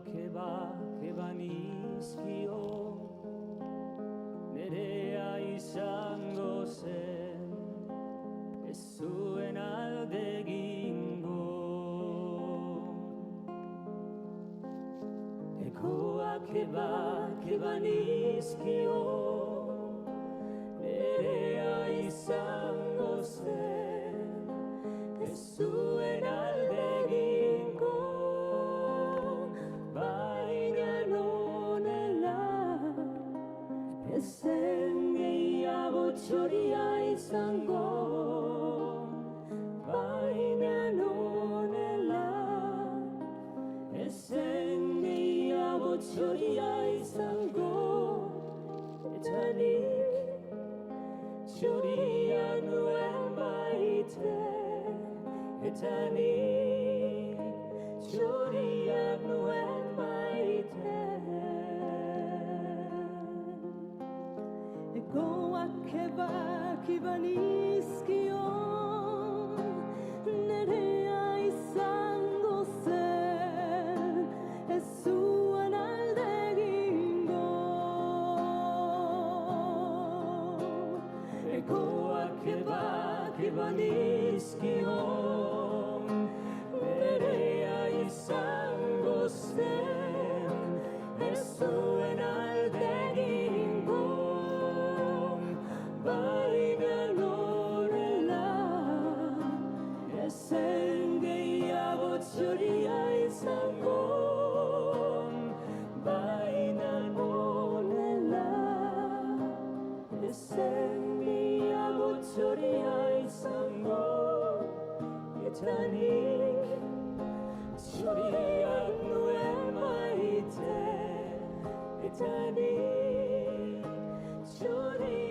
que va nizkio nerea izango zen ez zuen alde egingo ekoak que va nizkio nerea izango zen ez zuen alde egingo baina nonela ezen gehiago txoria izango baina nonela ezen gehiago txoria izango eta nik txoria nuen baite eta nik txoria nuen baite Egoak que va nizkio nerea izango zen ez zuen alde egingo Egoak que va nizkio nerea izango zen ez zuen alde egingo baina nonela ezen gehiago txoria izango baina nonela ezen gehiago txoria izango eta nik txoria nuen maite eta nik txoria